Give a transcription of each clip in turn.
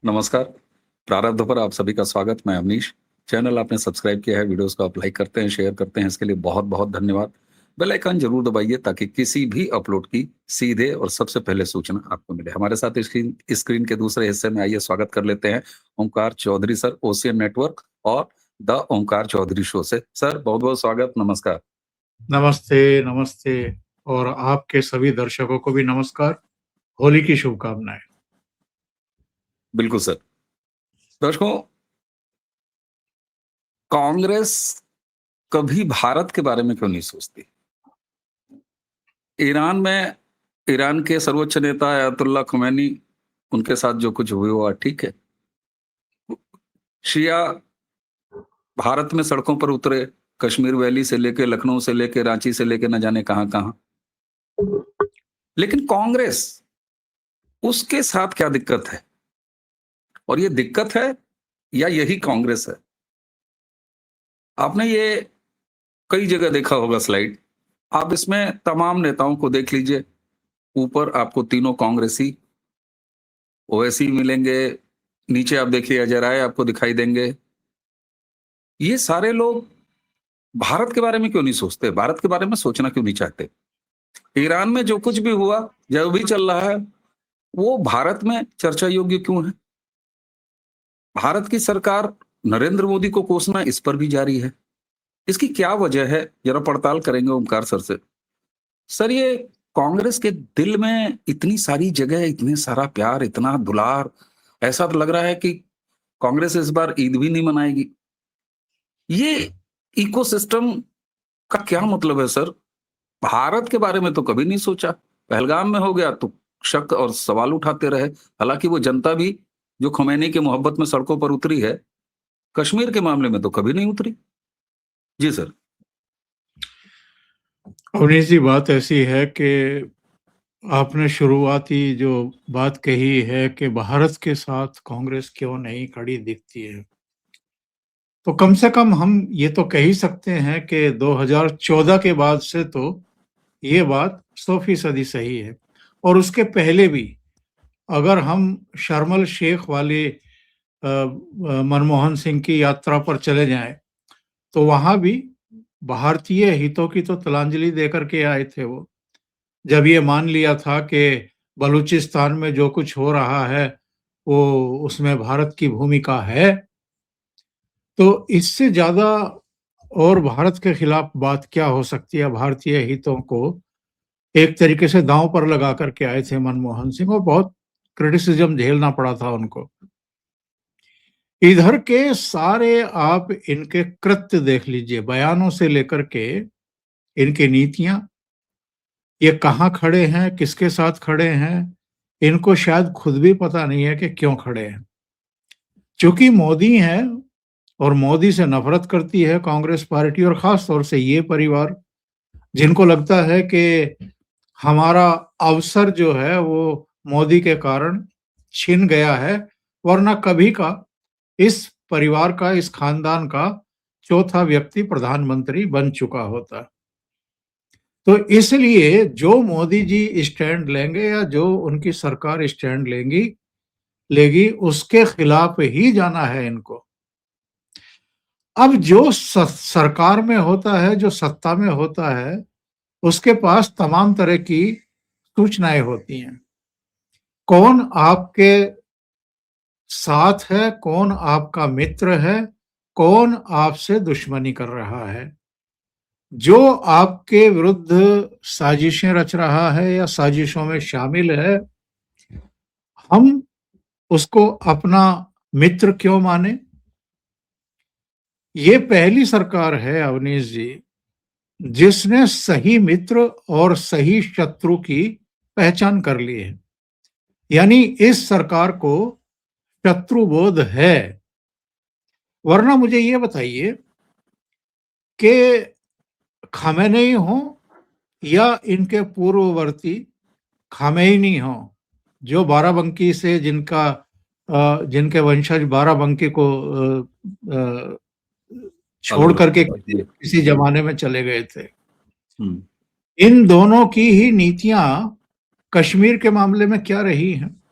नमस्कार। प्रारब्ध पर आप सभी का स्वागत। मैं अवनीश। चैनल आपने सब्सक्राइब किया है, वीडियोस को आप लाइक करते हैं, शेयर करते हैं, इसके लिए बहुत-बहुत धन्यवाद। बेल आइकन जरूर दबाइए ताकि किसी भी अपलोड की सीधे और सबसे पहले सूचना आपको मिले। हमारे साथ स्क्रीन स्क्रीन के दूसरे हिस्से में आइए स्वागत कर लेते हैं ओंकार चौधरी सर, ओशियन नेटवर्क और द ओंकार चौधरी शो से। सर बहुत-बहुत स्वागत, नमस्कार। नमस्ते, नमस्ते और आपके सभी दर्शकों को भी नमस्कार। होली की शुभकामनाएं। बिल्कुल सर। दर्शकों, कांग्रेस कभी भारत के बारे में क्यों नहीं सोचती? ईरान में ईरान के सर्वोच्च नेता अयतुल्ला खुमैनी, उनके साथ जो कुछ हुआ ठीक है। शिया भारत में सड़कों पर उतरे, कश्मीर वैली से लेके लखनऊ से लेके रांची से लेके न जाने कहां-कहां। लेकिन कांग्रेस, उसके साथ क्या दिक्कत है? और ये दिक्कत है या यही कांग्रेस है? आपने ये कई जगह देखा होगा स्लाइड। आप इसमें तमाम नेताओं को देख लीजिए। ऊपर आपको तीनों कांग्रेसी ओवैसी मिलेंगे, नीचे आप देखिए अजय राय आपको दिखाई देंगे। ये सारे लोग भारत के बारे में क्यों नहीं सोचते? भारत के बारे में सोचना क्यों नहीं चाहते? ईरान में जो कुछ भी हुआ, जो भी चल रहा है, वो भारत में चर्चा योग्य क्यों है? भारत की सरकार नरेंद्र मोदी को कोसना इस पर भी जारी है। इसकी क्या वजह है? जरा पड़ताल करेंगे ओमकार सर से। सर, ये कांग्रेस के दिल में इतनी सारी जगह, इतने सारा प्यार, इतना दुलार, ऐसा तो लग रहा है कि कांग्रेस इस बार ईद भी नहीं मनाएगी। ये इकोसिस्टम का क्या मतलब है सर? भारत के बारे में तो कभी नहीं सोचा। पहलगाम में हो गया तो शक और सवाल उठाते रहे। हालांकि वो जनता भी जो खुमैनी की मोहब्बत में सड़कों पर उतरी है, कश्मीर के मामले में तो कभी नहीं उतरी। जी सर। अवनीश जी, बात ऐसी है कि आपने शुरुआती जो बात कही है कि भारत के साथ कांग्रेस क्यों नहीं खड़ी दिखती है, तो कम से कम हम ये तो कह ही सकते हैं कि 2014 के बाद से तो ये बात 100% सही है। और उसके पहले भी अगर हम शर्म शेख वाले मनमोहन सिंह की यात्रा पर चले जाएं, तो वहां भी भारतीय हितों की तो तिलांजलि देकर के आए थे वो। जब ये मान लिया था कि बलूचिस्तान में जो कुछ हो रहा है वो उसमें भारत की भूमिका है, तो इससे ज्यादा और भारत के खिलाफ बात क्या हो सकती है? भारतीय हितों को एक तरीके से दांव पर लगा करके आए थे मनमोहन सिंह और बहुत क्रिटिसिज्म झेलना पड़ा था उनको। इधर के सारे आप इनके कृत्य देख लीजिए, बयानों से लेकर के इनकी नीतियां, ये कहाँ खड़े हैं, किसके साथ खड़े हैं, इनको शायद खुद भी पता नहीं है कि क्यों खड़े हैं। चूंकि मोदी हैं और मोदी से नफरत करती है कांग्रेस पार्टी और खास तौर से ये परिवार, जिनको लगता है कि हमारा अवसर जो है वो मोदी के कारण छिन गया है, वरना कभी का इस परिवार का, इस खानदान का चौथा व्यक्ति प्रधानमंत्री बन चुका होता। तो इसलिए जो मोदी जी स्टैंड लेंगे या जो उनकी सरकार स्टैंड लेगी, उसके खिलाफ ही जाना है इनको। अब जो सरकार में होता है, जो सत्ता में होता है, उसके पास तमाम तरह की सूचनाएं होती हैं। कौन आपके साथ है, कौन आपका मित्र है, कौन आपसे दुश्मनी कर रहा है। जो आपके विरुद्ध साजिशें रच रहा है या साजिशों में शामिल है, हम उसको अपना मित्र क्यों माने? ये पहली सरकार है अवनीश जी, जिसने सही मित्र और सही शत्रु की पहचान कर ली है। यानी इस सरकार को शत्रुबोध है। वरना मुझे ये बताइए कि खामेनेई हो या इनके पूर्ववर्ती खामेनी हो, जो बाराबंकी से जिनके वंशज बाराबंकी को छोड़ करके किसी जमाने में चले गए थे, इन दोनों की ही नीतियां कश्मीर के मामले में क्या रही हैं?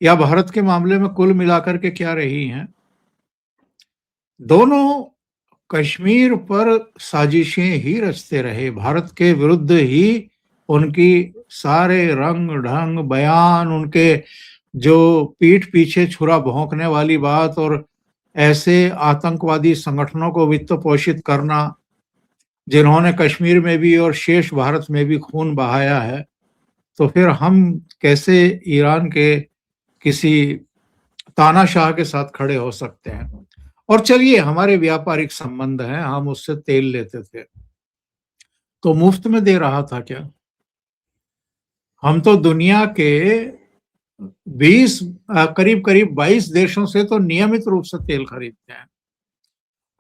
या भारत के मामले में कुल मिलाकर के क्या रही हैं, दोनों कश्मीर पर साजिशें ही रचते रहे। भारत के विरुद्ध ही उनकी सारे रंग ढंग बयान, उनके जो पीठ पीछे छुरा भोंकने वाली बात और ऐसे आतंकवादी संगठनों को वित्त पोषित करना जिन्होंने कश्मीर में भी और शेष भारत में भी खून बहाया है, तो फिर हम कैसे ईरान के किसी तानाशाह के साथ खड़े हो सकते हैं। और चलिए, हमारे व्यापारिक संबंध हैं, हम उससे तेल लेते थे तो मुफ्त में दे रहा था क्या? हम तो दुनिया के 20 करीब करीब 22 देशों से तो नियमित रूप से तेल खरीदते हैं,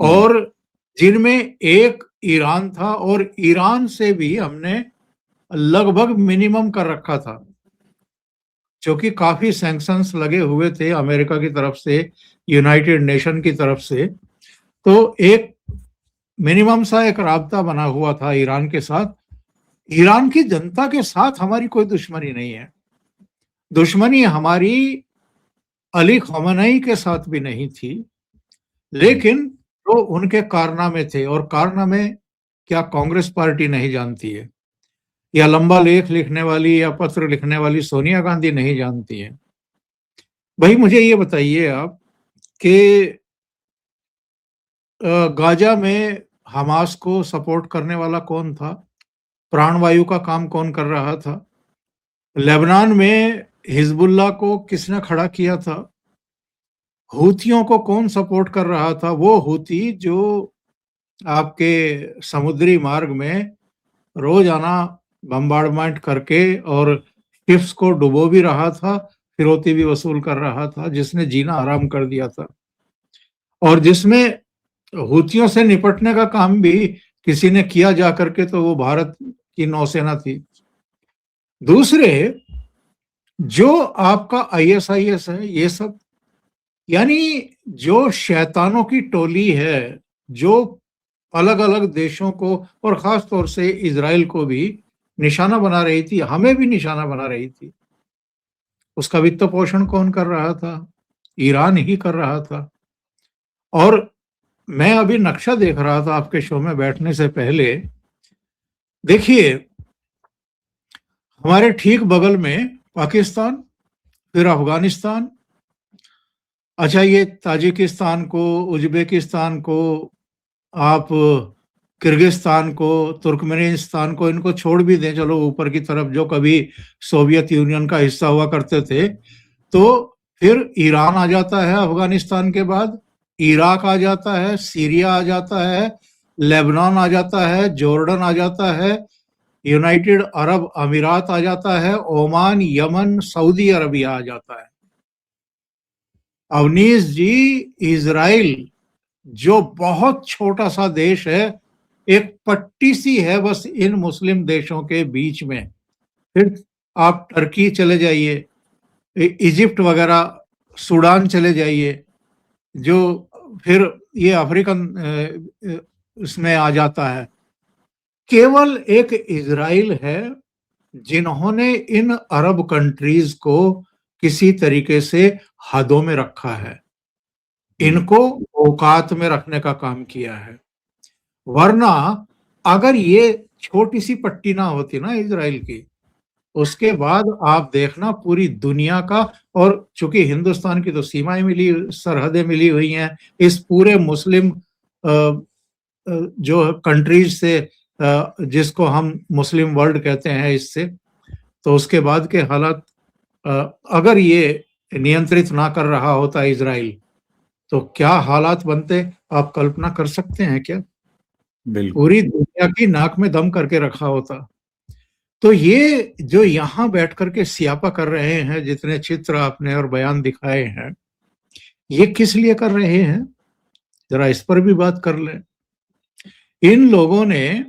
और जिनमें एक ईरान था, और ईरान से भी हमने लगभग मिनिमम कर रखा था, क्योंकि काफी सैंक्शंस लगे हुए थे अमेरिका की तरफ से, यूनाइटेड नेशन की तरफ से। तो एक मिनिमम सा एक राब्ता बना हुआ था ईरान के साथ। ईरान की जनता के साथ हमारी कोई दुश्मनी नहीं है, दुश्मनी हमारी अली खमेनी के साथ भी नहीं थी, लेकिन तो उनके कारनामे थे, और कारनामे क्या कांग्रेस पार्टी नहीं जानती है, या लंबा लेख लिखने वाली या पत्र लिखने वाली सोनिया गांधी नहीं जानती है? भाई मुझे ये बताइए आप कि गाजा में हमास को सपोर्ट करने वाला कौन था? प्राणवायु का काम कौन कर रहा था? लेबनान में हिजबुल्लाह को किसने खड़ा किया था? हूथियों को कौन सपोर्ट कर रहा था? वो हूती जो आपके समुद्री मार्ग में रोजाना बम्बार्डमेंट करके और शिप्स को डुबो भी रहा था, फिरौती भी वसूल कर रहा था, जिसने जीना आराम कर दिया था, और जिसमें हूथियों से निपटने का काम भी किसी ने किया जा करके, तो वो भारत की नौसेना थी। दूसरे, जो आपका आईएसआईएस है, ये सब यानी जो शैतानों की टोली है, जो अलग अलग देशों को और खास तौर से इजराइल को भी निशाना बना रही थी, हमें भी निशाना बना रही थी, उसका वित्त पोषण कौन कर रहा था? ईरान ही कर रहा था। और मैं अभी नक्शा देख रहा था आपके शो में बैठने से पहले। देखिए, हमारे ठीक बगल में पाकिस्तान, फिर अफगानिस्तान, अच्छा ये ताजिकिस्तान को, उज्बेकिस्तान को, आप किर्गिस्तान को, तुर्कमेनिस्तान को, इनको छोड़ भी दें चलो ऊपर की तरफ, जो कभी सोवियत यूनियन का हिस्सा हुआ करते थे, तो फिर ईरान आ जाता है अफगानिस्तान के बाद, इराक आ जाता है, सीरिया आ जाता है, लेबनान आ जाता है, जॉर्डन आ जाता है, यूनाइटेड अरब अमीरात आ जाता है, ओमान, यमन, सऊदी अरबिया आ जाता है। अवनीश जी, इजराइल जो बहुत छोटा सा देश है, एक पट्टी सी है बस इन मुस्लिम देशों के बीच में। फिर आप टर्की चले जाइए, इजिप्ट वगैरह, सूडान चले जाइए, जो फिर ये अफ्रीकन इसमें आ जाता है। केवल एक इजराइल है जिन्होंने इन अरब कंट्रीज को किसी तरीके से हदों में रखा है, इनको औकात में रखने का काम किया है। वरना अगर ये छोटी सी पट्टी ना होती ना इजराइल की, उसके बाद आप देखना पूरी दुनिया का, और चूंकि हिंदुस्तान की तो सीमाएं मिली, सरहदें मिली हुई हैं इस पूरे मुस्लिम जो कंट्रीज से, जिसको हम मुस्लिम वर्ल्ड कहते हैं, इससे, तो उसके बाद के हालात, अगर ये नियंत्रित ना कर रहा होता इजराइल, तो क्या हालात बनते, आप कल्पना कर सकते हैं क्या? बिल्कुल। पूरी दुनिया की नाक में दम करके रखा होता। तो ये जो यहाँ बैठ करके सियापा कर रहे हैं, जितने चित्र आपने और बयान दिखाए हैं, ये किस लिए कर रहे हैं? जरा इस पर भी बात कर लें। इन लोगों ने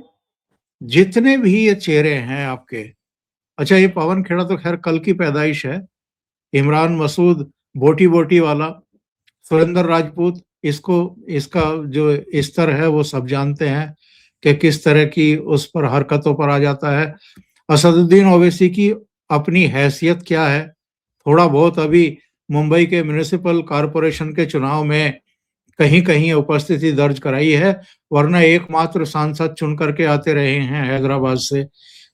जितने भी ये चेहरे हैं आपके, अच्छा ये पवन खेड़ा तो खैर कल की पैदाइश है, इमरान मसूद बोटी बोटी वाला, सुरेंद्र राजपूत, इसको, इसका जो स्तर है वो सब जानते हैं कि किस तरह की उस पर हरकतों पर आ जाता है। असदुद्दीन ओवैसी की अपनी हैसियत क्या है, थोड़ा बहुत अभी मुंबई के म्युनिसिपल कॉरपोरेशन के चुनाव में कहीं कहीं उपस्थिति दर्ज कराई है, वरना एकमात्र सांसद चुन करके आते रहे हैं हैदराबाद से,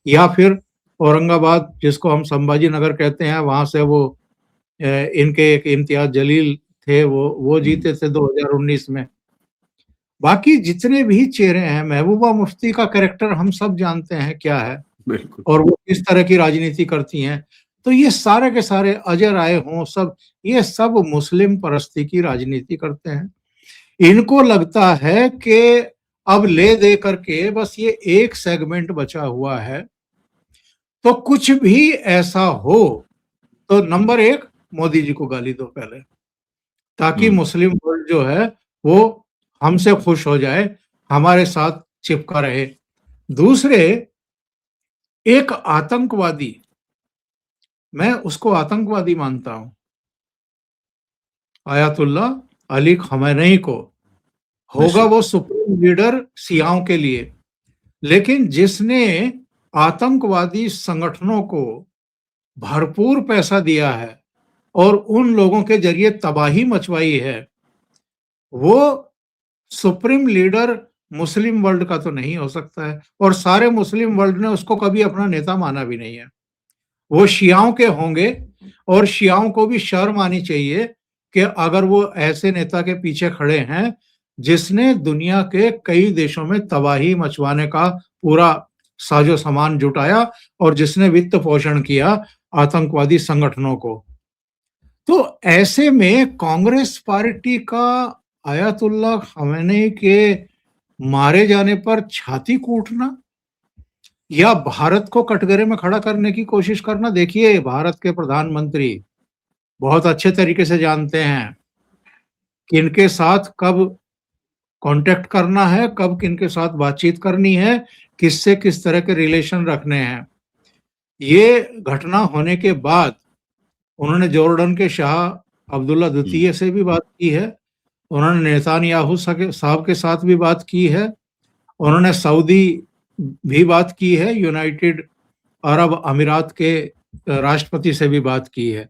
या फिर औरंगाबाद जिसको हम संभाजी नगर कहते हैं वहां से वो इनके एक इम्तियाज जलील थे, वो जीते थे 2019 में। बाकी जितने भी चेहरे हैं, महबूबा मुफ्ती का कैरेक्टर हम सब जानते हैं क्या है बिल्कुल। और वो किस तरह की राजनीति करती हैं। तो ये सारे के सारे अजय राय हों सब, ये सब मुस्लिम परस्ती की राजनीति करते हैं। इनको लगता है कि अब ले दे करके बस ये एक सेगमेंट बचा हुआ है, तो कुछ भी ऐसा हो तो नंबर एक मोदी जी को गाली दो पहले, ताकि मुस्लिम वर्ल्ड जो है वो हमसे खुश हो जाए, हमारे साथ चिपका रहे। दूसरे, एक आतंकवादी, मैं उसको आतंकवादी मानता हूं, आयतुल्ला अली खamenei को, होगा निश्चित। वो सुप्रीम लीडर शियाओं के लिए, लेकिन जिसने आतंकवादी संगठनों को भरपूर पैसा दिया है और उन लोगों के जरिए तबाही मचवाई है, वो सुप्रीम लीडर मुस्लिम वर्ल्ड का तो नहीं हो सकता है, और सारे मुस्लिम वर्ल्ड ने उसको कभी अपना नेता माना भी नहीं है। वो शियाओं के होंगे, और शियाओं को भी शर्म आनी चाहिए कि अगर वो ऐसे नेता के पीछे खड़े हैं जिसने दुनिया के कई देशों में तबाही मचवाने का पूरा साजो सामान जुटाया और जिसने वित्त पोषण किया आतंकवादी संगठनों को। तो ऐसे में कांग्रेस पार्टी का आयतुल्ला खamenei के मारे जाने पर छाती कूटना या भारत को कटघरे में खड़ा करने की कोशिश करना, देखिए भारत के प्रधानमंत्री बहुत अच्छे तरीके से जानते हैं किनके साथ कब कांटेक्ट करना है, कब किनके साथ बातचीत करनी है, किससे किस तरह के रिलेशन रखने हैं। ये घटना होने के बाद उन्होंने जॉर्डन के शाह अब्दुल्ला द्वितीय से भी बात की है, उन्होंने नेतान्याहू साहब के साथ भी बात की है, उन्होंने सऊदी भी बात की है, यूनाइटेड अरब अमीरात के राष्ट्रपति से भी बात की है।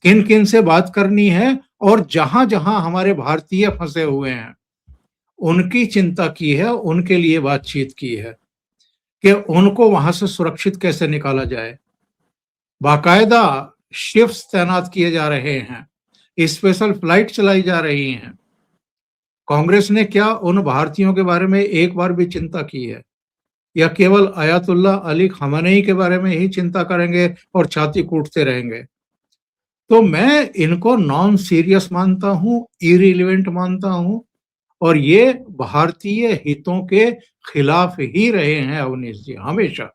किन किन से बात करनी है, और जहां जहां हमारे भारतीय फंसे हुए हैं उनकी चिंता की है, उनके लिए बातचीत की है कि उनको वहां से सुरक्षित कैसे निकाला जाए। बाकायदा शिप्स तैनात किए जा रहे हैं, स्पेशल फ्लाइट चलाई जा रही हैं। कांग्रेस ने क्या उन भारतीयों के बारे में एक बार भी चिंता की है, या केवल आयतुल्ला अली खamenei के बारे में ही चिंता करेंगे और छाती कूटते रहेंगे? तो मैं इनको नॉन सीरियस मानता हूं, इरिलेवेंट मानता हूं, और ये भारतीय हितों के खिलाफ ही रहे हैं अवनीश जी हमेशा।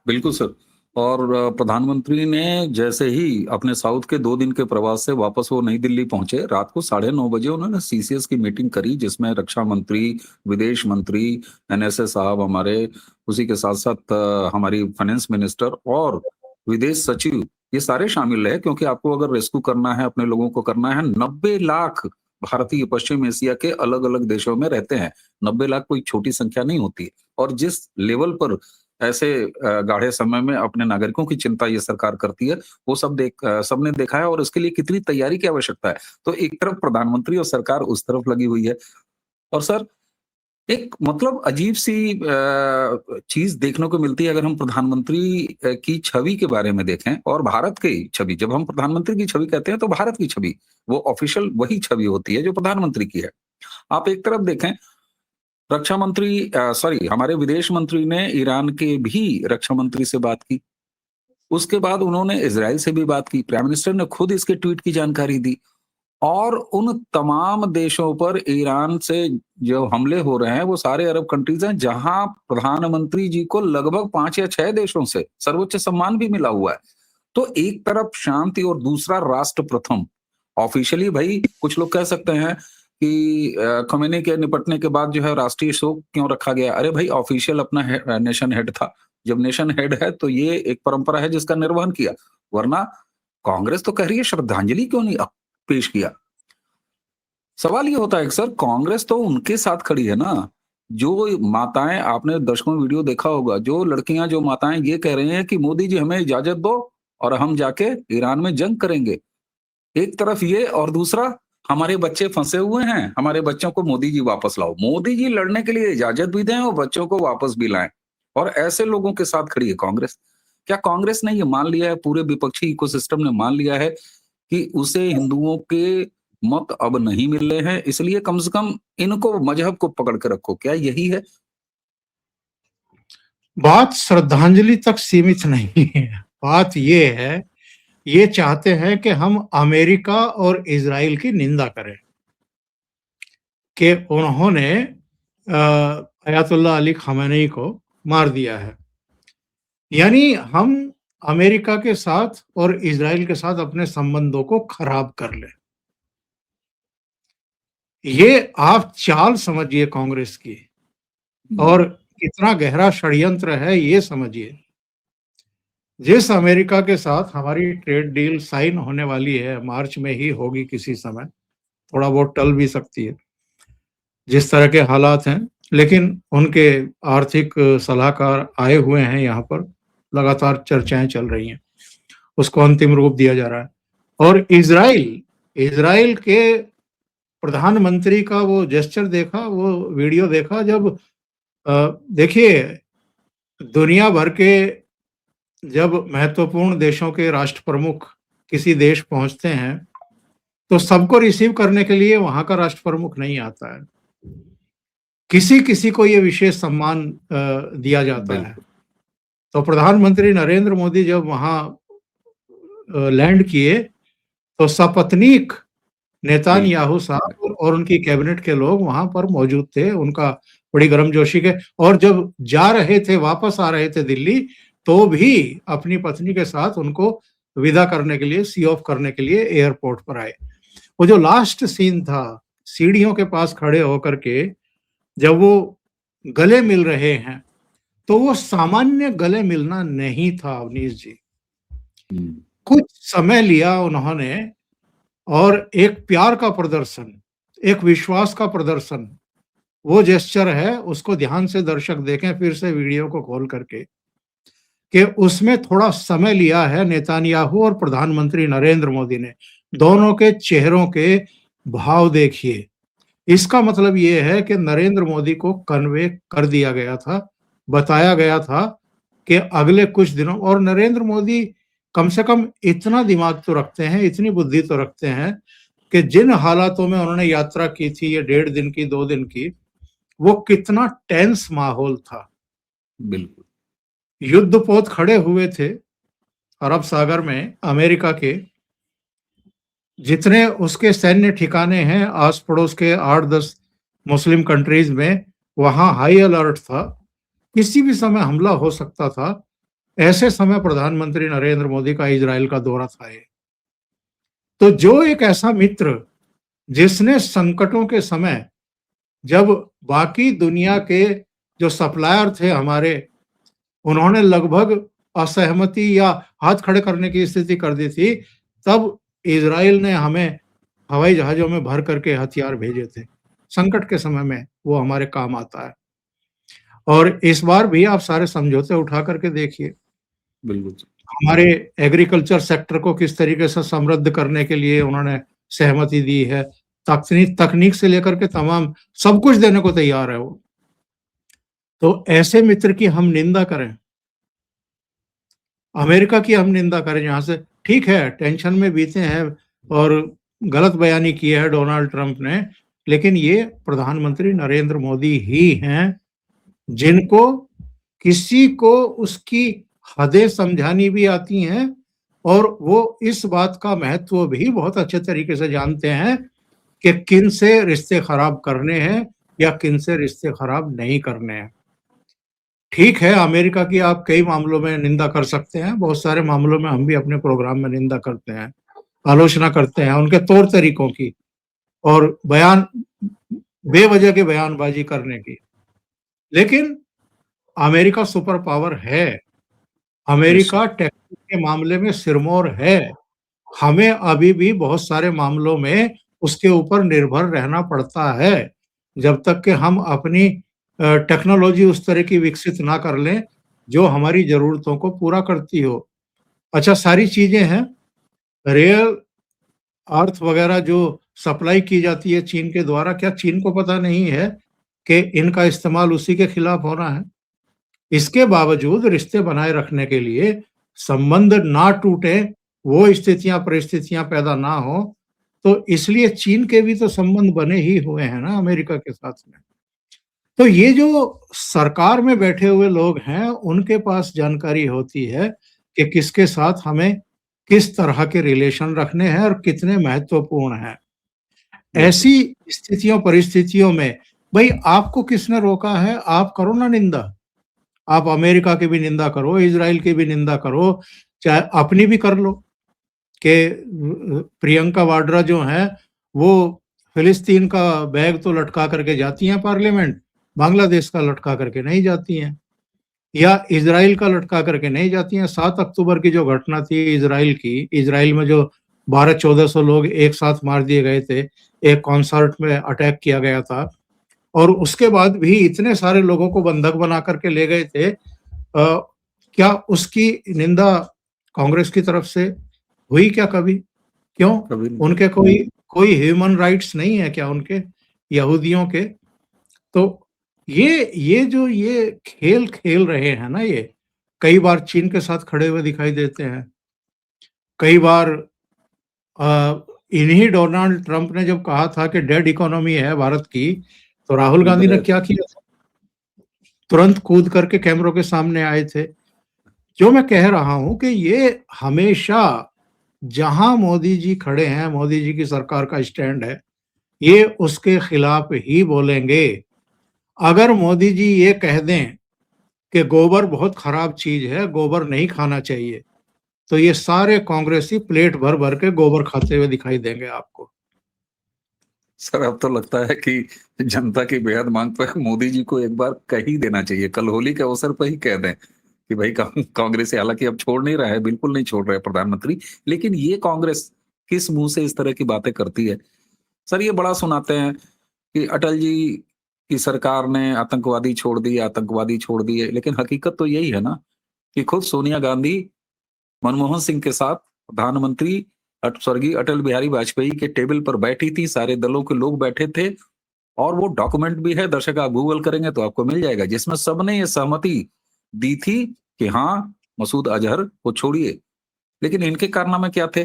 बिल्कुल सर। और प्रधानमंत्री ने जैसे ही अपने साउथ के 2 दिन के प्रवास से वापस वो नई दिल्ली पहुंचे, रात को 9:30 बजे उन्होंने सीसीएस की मीटिंग करी, जिसमें रक्षा मंत्री, विदेश मंत्री, एनएसए साहब हमारे, उसी के साथ साथ हमारी फाइनेंस मिनिस्टर और विदेश सचिव, ये सारे शामिल रहे। क्योंकि आपको अगर रेस्क्यू करना है, अपने लोगों को करना है, 90 लाख भारतीय पश्चिम एशिया के अलग अलग देशों में रहते हैं। 90 लाख कोई छोटी संख्या नहीं होती है। और जिस लेवल पर ऐसे गाढ़े समय में अपने नागरिकों की चिंता ये सरकार करती है, वो सबने देखा है, और इसके लिए कितनी तैयारी की आवश्यकता है। तो एक तरफ प्रधानमंत्री और सरकार उस तरफ लगी हुई है। और सर, एक मतलब अजीब सी चीज देखने को मिलती है अगर हम प्रधानमंत्री की छवि के बारे में देखें और भारत की छवि। जब हम प्रधानमंत्री की छवि कहते हैं तो भारत की छवि, वो ऑफिशियल वही छवि होती है जो प्रधानमंत्री की है। आप एक तरफ देखें, रक्षा मंत्री सॉरी हमारे विदेश मंत्री ने ईरान के भी रक्षा मंत्री से बात की। उसके बाद उन्होंने इजराइल से भी बात की। प्राइम मिनिस्टर ने खुद इसके ट्वीट की जानकारी दी। और उन तमाम देशों पर ईरान से जो हमले हो रहे हैं वो सारे अरब कंट्रीज हैं, जहां प्रधानमंत्री जी को लगभग 5 या 6 देशों से सर्वोच्च सम्मान भी मिला हुआ है। तो एक तरफ शांति और दूसरा राष्ट्र प्रथम। ऑफिशियली भाई कुछ लोग कह सकते हैं कि खमेनी के निपटने के बाद जो है राष्ट्रीय शोक क्यों रखा गया। अरे भाई, ऑफिशियल अपना नेशन हेड था। जब नेशन हेड है तो ये एक परंपरा है जिसका निर्वहन किया। वरना कांग्रेस तो कह रही है श्रद्धांजलि क्यों नहीं पेश किया। सवाल ये होता है कि सर, कांग्रेस तो उनके साथ खड़ी है ना। जो माताएं, आपने दर्शकों वीडियो देखा होगा, जो लड़कियां, जो माताएं ये कह रही हैं कि मोदी जी हमें इजाजत दो, और हम जाके ईरान में जंग करेंगे। एक तरफ ये और दूसरा हमारे बच्चे फंसे हुए हैं, हमारे बच्चों को मोदी जी वापस लाओ। मोदी जी लड़ने के लिए इजाजत भी दें और बच्चों को वापस भी लाएं। और ऐसे लोगों के साथ खड़ी है कांग्रेस। क्या कांग्रेस ने ये मान लिया है, पूरे विपक्षी इकोसिस्टम ने मान लिया है कि उसे हिंदुओं के मत अब नहीं मिल रहे हैं, इसलिए कम से कम इनको मजहब को पकड़ के रखो, क्या यही है? बात श्रद्धांजलि तक सीमित नहीं है। बात ये है, ये चाहते हैं कि हम अमेरिका और इजराइल की निंदा करें कि उन्होंने अयातुल्लाह अली खamenei को मार दिया है। यानी हम अमेरिका के साथ और इजराइल के साथ अपने संबंधों को खराब कर लें। ये आप चाल समझिए कांग्रेस की, और कितना गहरा षड्यंत्र है ये समझिए। जिस अमेरिका के साथ हमारी ट्रेड डील साइन होने वाली है, मार्च में ही होगी किसी समय, थोड़ा बहुत टल भी सकती है जिस तरह के हालात हैं, लेकिन उनके आर्थिक सलाहकार आए हुए हैं यहाँ पर, लगातार चर्चाएं चल रही हैं, उसको अंतिम रूप दिया जा रहा है। और इजराइल के प्रधानमंत्री का वो जेस्चर देखा, वो वीडियो देखा, जब देखिए दुनिया भर के जब महत्वपूर्ण देशों के राष्ट्र प्रमुख किसी देश पहुंचते हैं तो सबको रिसीव करने के लिए वहां का राष्ट्र प्रमुख नहीं आता है, किसी किसी को ये विशेष सम्मान दिया जाता है। तो प्रधानमंत्री नरेंद्र मोदी जब वहां लैंड किए तो सपत्नीक नेतान्याहू साहब और उनकी कैबिनेट के लोग वहां पर मौजूद थे, उनका बड़ी गर्मजोशी के, और जब जा रहे थे, वापस आ रहे थे दिल्ली, तो भी अपनी पत्नी के साथ उनको विदा करने के लिए, सी ऑफ करने के लिए एयरपोर्ट पर आए। वो जो लास्ट सीन था, सीढ़ियों के पास खड़े होकर के जब वो गले मिल रहे हैं, तो वो सामान्य गले मिलना नहीं था अवनीश जी। कुछ समय लिया उन्होंने, और एक प्यार का प्रदर्शन, एक विश्वास का प्रदर्शन, वो जेस्चर है, उसको ध्यान से दर्शक देखें फिर से वीडियो को खोल करके, कि उसमें थोड़ा समय लिया है नेतान्याहू और प्रधानमंत्री नरेंद्र मोदी ने। दोनों के चेहरों के भाव देखिए। इसका मतलब ये है कि नरेंद्र मोदी को कन्वे कर दिया गया था, बताया गया था कि अगले कुछ दिनों, और नरेंद्र मोदी कम से कम इतना दिमाग तो रखते हैं, इतनी बुद्धि तो रखते हैं कि जिन हालातों में उन्होंने यात्रा की थी, ये 1.5 दिन की, 2 दिन की, वो कितना टेंस माहौल था। बिल्कुल। युद्धपोत खड़े हुए थे अरब सागर में, अमेरिका के जितने उसके सैन्य ठिकाने हैं आस पड़ोस के 8-10 मुस्लिम कंट्रीज में, वहां हाई अलर्ट था, किसी भी समय हमला हो सकता था। ऐसे समय प्रधानमंत्री नरेंद्र मोदी का इजराइल का दौरा था ये। तो जो एक ऐसा मित्र जिसने संकटों के समय, जब बाकी दुनिया के जो सप्लायर थे हमारे, उन्होंने लगभग असहमति या हाथ खड़े करने की स्थिति कर दी थी, तब इजराइल ने हमें हवाई जहाजों में भर करके हथियार भेजे थे। संकट के समय में वो हमारे काम आता है। और इस बार भी आप सारे समझौते उठा करके देखिए, बिल्कुल। हमारे एग्रीकल्चर सेक्टर को किस तरीके से समृद्ध करने के लिए उन्होंने सहमति दी है। तकनीक से लेकर के तमाम सब कुछ देने को तैयार है वो। तो ऐसे मित्र की हम निंदा करें, अमेरिका की हम निंदा करें, जहां से ठीक है टेंशन में बीते हैं और गलत बयानी की है डोनाल्ड ट्रंप ने, लेकिन ये प्रधानमंत्री नरेंद्र मोदी ही हैं जिनको किसी को उसकी हदें समझानी भी आती हैं, और वो इस बात का महत्व भी बहुत अच्छे तरीके से जानते हैं कि किन से रिश्ते खराब करने हैं या किन से रिश्ते खराब नहीं करने हैं। ठीक है, अमेरिका की आप कई मामलों में निंदा कर सकते हैं, बहुत सारे मामलों में हम भी अपने प्रोग्राम में निंदा करते हैं, आलोचना करते हैं उनके तौर तरीकों की और बयान, बेवजह के बयानबाजी करने की। लेकिन अमेरिका सुपर पावर है, अमेरिका टेक्निक के मामले में सिरमौर है। हमें अभी भी बहुत सारे मामलों में उसके ऊपर निर्भर रहना पड़ता है, जब तक कि हम अपनी टेक्नोलॉजी उस तरह की विकसित ना कर लें जो हमारी जरूरतों को पूरा करती हो। अच्छा, सारी चीजें हैं, रेयर अर्थ वगैरह जो सप्लाई की जाती है चीन के द्वारा, क्या चीन को पता नहीं है कि इनका इस्तेमाल उसी के खिलाफ हो रहा है? इसके बावजूद रिश्ते बनाए रखने के लिए, संबंध ना टूटे, वो स्थितियां परिस्थितियां पैदा ना हो, तो इसलिए चीन के भी तो संबंध बने ही हुए हैं ना अमेरिका के साथ में। तो ये जो सरकार में बैठे हुए लोग हैं, उनके पास जानकारी होती है कि किसके साथ हमें किस तरह के रिलेशन रखने हैं और कितने महत्वपूर्ण हैं। बिल्कुल। ऐसी स्थितियों परिस्थितियों में भाई आपको किसने रोका है? आप करो ना निंदा। आप अमेरिका की भी निंदा करो, इज़राइल की भी निंदा करो, चाहे अपनी भी कर लो कि प्रियंका वाड्रा जो हैं, वो फिलिस्तीन का बैग तो लटका करके जाती हैं पार्लियामेंट, बांग्लादेश का लटका करके नहीं जाती हैं, या इज़राइल का लटका करके नहीं जाती हैं। 7 अक्टूबर की जो घटना थी इज़राइल की, इज़राइल में जो 1200-1400 लोग एक साथ मार दिए गए थे, एक कॉन्सर्ट में अटैक किया गया था और उसके बाद भी इतने सारे लोगों को बंधक बना करके ले गए थे। क्या उसकी निंदा कांग्रेस की तरफ से हुई क्या कभी? क्यों? कभी नहीं। उनके कोई कोई ह्यूमन राइट्स नहीं है क्या उनके, यहूदियों के? तो ये खेल खेल रहे हैं ना ये, कई बार चीन के साथ खड़े हुए दिखाई देते हैं। कई बार इन्हीं डोनाल्ड ट्रंप ने जब कहा था कि डेड इकोनॉमी है भारत की, तो राहुल गांधी ने क्या किया था? तुरंत कूद करके कैमरों के सामने आए थे। जो मैं कह रहा हूं कि ये हमेशा जहां मोदी जी खड़े हैं, मोदी जी की सरकार का स्टैंड है, ये उसके खिलाफ ही बोलेंगे। अगर मोदी जी ये कह दें कि गोबर बहुत खराब चीज है, गोबर नहीं खाना चाहिए, तो ये सारे कांग्रेसी प्लेट भर भर के गोबर खाते हुए दिखाई देंगे आपको। सर अब तो लगता है कि जनता की बेहद मांग पर मोदी जी को एक बार कह ही देना चाहिए, कल होली के अवसर पर ही कह दें कि भाई कांग्रेस से, हालांकि अब छोड़ नहीं रहा है, बिल्कुल नहीं छोड़ रहे प्रधानमंत्री, लेकिन ये कांग्रेस किस मुंह से इस तरह की बातें करती है? सर ये बड़ा सुनाते हैं कि अटल जी की सरकार ने आतंकवादी छोड़ दिए, आतंकवादी छोड़ दिए, लेकिन हकीकत तो यही है ना कि खुद सोनिया गांधी मनमोहन सिंह के साथ प्रधानमंत्री स्वर्गीय अटल बिहारी वाजपेयी के टेबल पर बैठी थी, सारे दलों के लोग बैठे थे और वो डॉक्यूमेंट भी है, दर्शक आप गूगल करेंगे तो आपको मिल जाएगा, जिसमें सबने ये सहमति दी थी कि हाँ, मसूद अजहर को छोड़िए। लेकिन इनके कारनामे क्या थे?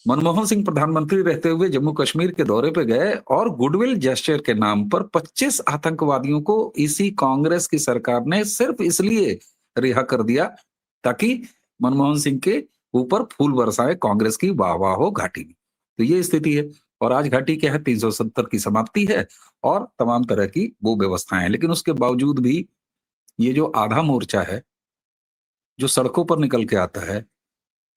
मनमोहन सिंह प्रधानमंत्री रहते हुए जम्मू कश्मीर के दौरे पे गए और गुडविल जेस्चर के नाम पर 25 आतंकवादियों को इसी कांग्रेस की सरकार ने सिर्फ इसलिए रिहा कर दिया ताकि मनमोहन सिंह के ऊपर फूल बरसाए, कांग्रेस की वाह वाह हो घाटी में। तो ये स्थिति है और आज घाटी क्या है, 370 की समाप्ति है और तमाम तरह की वो व्यवस्थाएं हैं, लेकिन उसके बावजूद भी ये जो आधा मोर्चा है जो सड़कों पर निकल के आता है,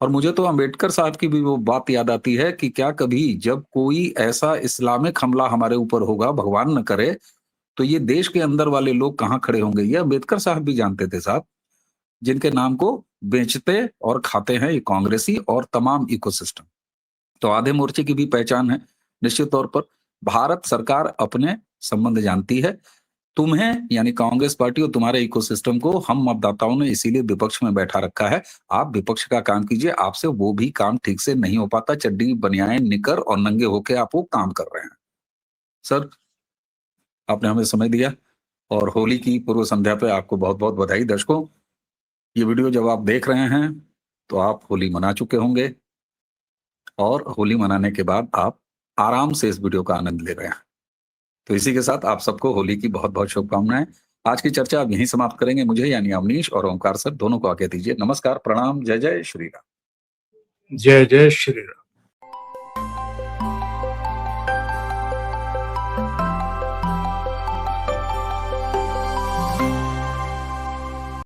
और मुझे तो अंबेडकर साहब की भी वो बात याद आती है कि क्या कभी जब कोई ऐसा इस्लामिक हमला हमारे ऊपर होगा, भगवान न करे, तो ये देश के अंदर वाले लोग कहाँ खड़े होंगे? ये अंबेडकर साहब भी जानते थे साहब, जिनके नाम को बेचते और खाते हैं ये कांग्रेसी और तमाम इकोसिस्टम। तो आधे मोर्चे की भी पहचान है निश्चित तौर पर। भारत सरकार अपने संबंध जानती है। तुम्हें यानी कांग्रेस पार्टी और तुम्हारे इकोसिस्टम को हम मतदाताओं ने इसीलिए विपक्ष में बैठा रखा है। आप विपक्ष का काम कीजिए, आपसे वो भी काम ठीक से नहीं हो पाता। चड्डी बनियान निकर और नंगे होके आप वो काम कर रहे हैं। सर आपने हमें समय दिया और होली की पूर्व संध्या पे आपको बहुत बहुत बधाई। दर्शकों ये वीडियो जब आप देख रहे हैं तो आप होली मना चुके होंगे और होली मनाने के बाद आप आराम से इस वीडियो का आनंद ले रहे हैं। तो इसी के साथ आप सबको होली की बहुत बहुत शुभकामनाएं। आज की चर्चा आप यहीं समाप्त करेंगे। मुझे यानी अवनीश और ओंकार सर दोनों को आज्ञा दीजिए। नमस्कार, प्रणाम, जय जय श्री राम। जय जय श्री राम।